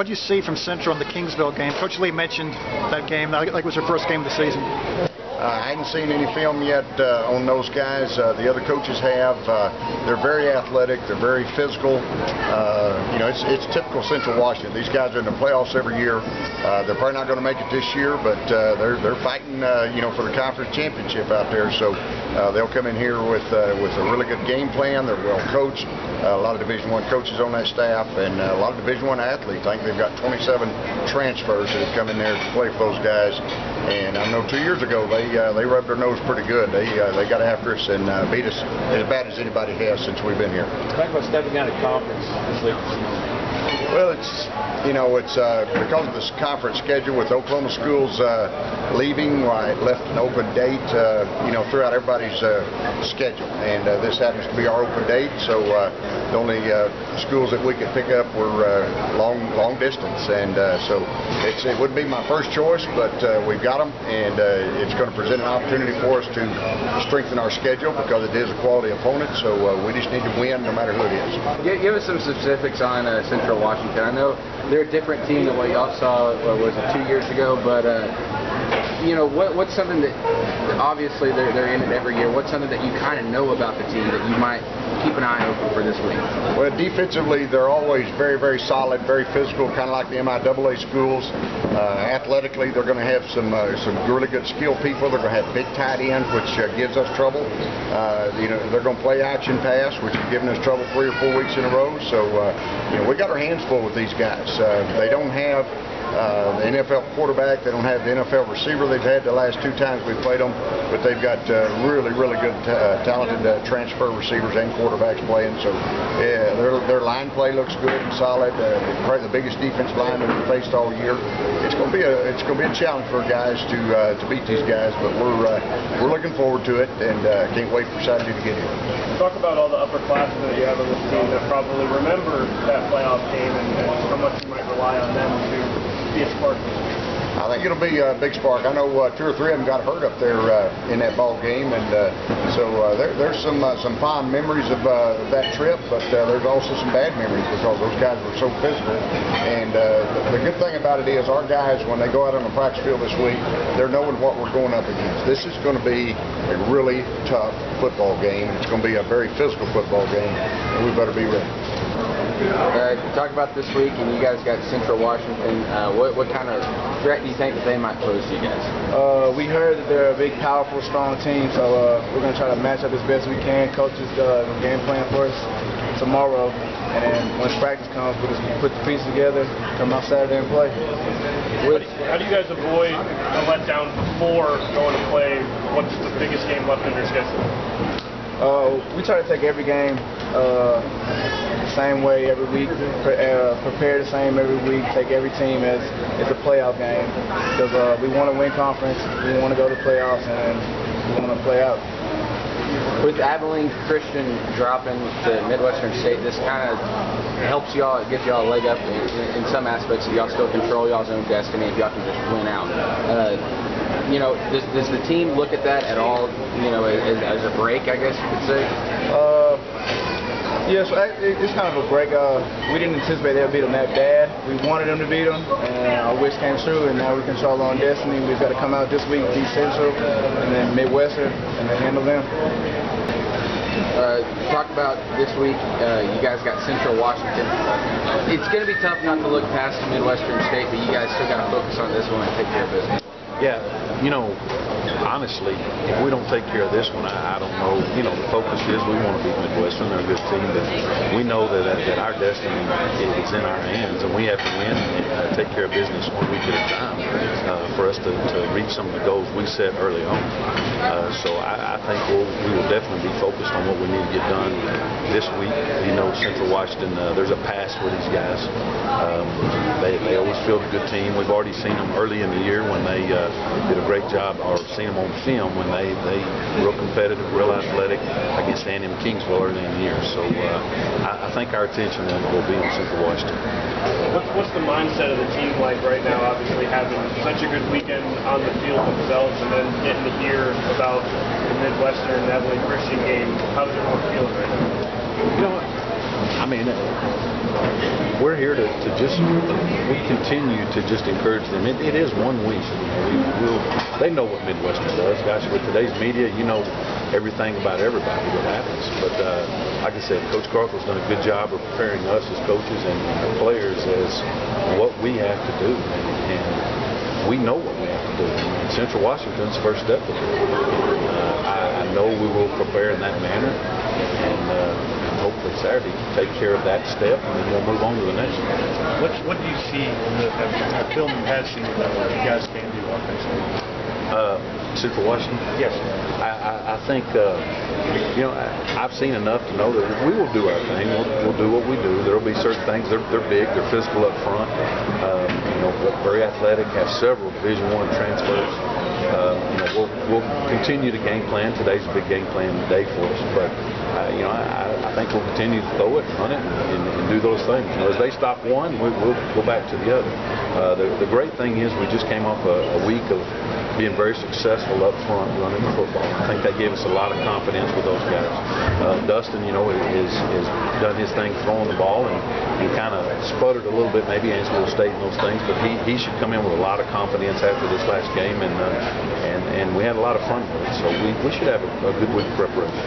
What do you see from Central in the Kingsville game? Coach Lee mentioned that game. I think it was her first game of the season. I hadn't seen any film yet on those guys. The other coaches have. They're very athletic. They're very physical. You know, it's typical Central Washington. These guys are in the playoffs every year. They're probably not going to make it this year, but they're fighting, you know, for the conference championship out there. So they'll come in here with a really good game plan. They're well coached. A lot of Division I coaches on that staff, and a lot of Division I athletes. I think they've got 27 transfers that have come in there to play for those guys. And I know 2 years ago they rubbed their nose pretty good. They got after us and beat us as bad as anybody has since we've been here. Talk about stepping out of conference this week. Well, it's because of this conference schedule with Oklahoma schools leaving. I left an open date, you know, throughout everybody's schedule, and this happens to be our open date. So the only schools that we could pick up were long distance, and so it wouldn't be my first choice, but we've got them, and it's going to present an opportunity for us to strengthen our schedule because it is a quality opponent. So we just need to win no matter who it is. Give us some specifics on Central Washington. I know they're a different team than what y'all saw, was it 2 years ago, but you know, what's something that obviously they're in it every year. What's something that you kind of know about the team that you might keep an eye open for this week? Well, defensively, they're always very, very solid, very physical, kind of like the MIAA schools. Athletically, they're going to have some really good skilled people. They're going to have big tight ends, which gives us trouble. You know, they're going to play action pass, which has given us trouble 3 or 4 weeks in a row. So, you know, we got our hands full with these guys. They don't have the NFL quarterback. They don't have the NFL receiver they've had the last 2 times we played them, but they've got really, really good, talented transfer receivers and quarterbacks playing. So, yeah, their line play looks good and solid. Probably the biggest defensive line that we've faced all year. It's going to be a challenge for guys to beat these guys, but we're looking forward to it, and can't wait for Saturday to get here. Talk about all the upperclassmen that you have on this team that probably remember that playoff game and how much you might rely on them to be a spark. I think it'll be a big spark. I know 2 or 3 of them got hurt up there in that ball game, and so there's some fond memories of that trip, but there's also some bad memories because those guys were so physical. And the good thing about it is our guys, when they go out on the practice field this week, they're knowing what we're going up against. This is going to be a really tough football game. It's going to be a very physical football game, and we better be ready. Talk about this week, and you guys got Central Washington. What kind of threat do you think that they might pose to you guys? We heard that they're a big, powerful, strong team, so we're going to try to match up as best we can. Coaches game plan for us tomorrow, and then once practice comes, we'll just put the pieces together, come out Saturday and play. How do you guys avoid a letdown before going to play what's the biggest game left in your schedule? We try to take every game same way every week, prepare the same every week, take every team as it's a playoff game because we want to win conference, we want to go to playoffs, and we want to play out. With Abilene Christian dropping to Midwestern State, this kind of helps y'all, gives y'all a leg up in some aspects that y'all still control y'all's own destiny if y'all can just win out. You know, does the team look at that at all, you know, as a break, I guess you could say? Yes, it's kind of a break. We didn't anticipate they'd beat them that bad. We wanted them to beat them, and our wish came true, and now we control our own destiny. We've got to come out this week, beat Central, and then Midwestern, and then handle them. Talk about this week, you guys got Central Washington. It's going to be tough not to look past Midwestern State, but you guys still got to focus on this one and take care of business. Yeah, you know, honestly, if we don't take care of this one, I don't know. You know, the focus is we want to beat Midwestern. They're a good team, but we know that our destiny is in our hands, and we have to win and take care of business 1 week at a time for us to reach some of the goals we set early on. So I think we will definitely be focused on what we need to get done this week. You know, Central Washington, there's a past for these guys. They always field a good team. We've already seen them early in the year when they did a great job, or seen them on film when they real competitive, real athletic against A&M Kingsville early in the year. So I think our attention will be on Central Washington. What's the mindset of the team like right now, obviously having such a good weekend on the field themselves and then getting to hear about the Midwestern and Abilene Christian game? How's everyone feeling right now? You know, I mean, we're here to just, we continue to just encourage them. It is 1 week. They know what Midwestern does. Gosh, with today's media, you know everything about everybody that happens. But like I said, Coach Carthel's done a good job of preparing us as coaches and our players as what we have to do. And we know what we have to do. And Central Washington's first step to do. I know we will prepare in that manner. And hopefully Saturday take care of that step, and then we'll move on to the next one. What do you see in the film has seen that you guys can do offensively? Central Washington? Yes. I think, you know, I've seen enough to know that we will do our thing. We'll do what we do. There will be certain things. They're big. They're physical up front. You know, very athletic. Have several Division I transfers. You know, we'll continue to game plan. Today's a big game plan day for us, but you know, I think we'll continue to throw it, run it, and do those things. You know, as they stop one, we'll go back to the other. The great thing is we just came off a week of being very successful up front running the football. I think that gave us a lot of confidence with those guys. Dustin, you know, has done his thing throwing the ball, and he kind of sputtered a little bit maybe against Little State and those things, but he should come in with a lot of confidence after this last game, and we had a lot of fun with it. So we should have a good week of preparation.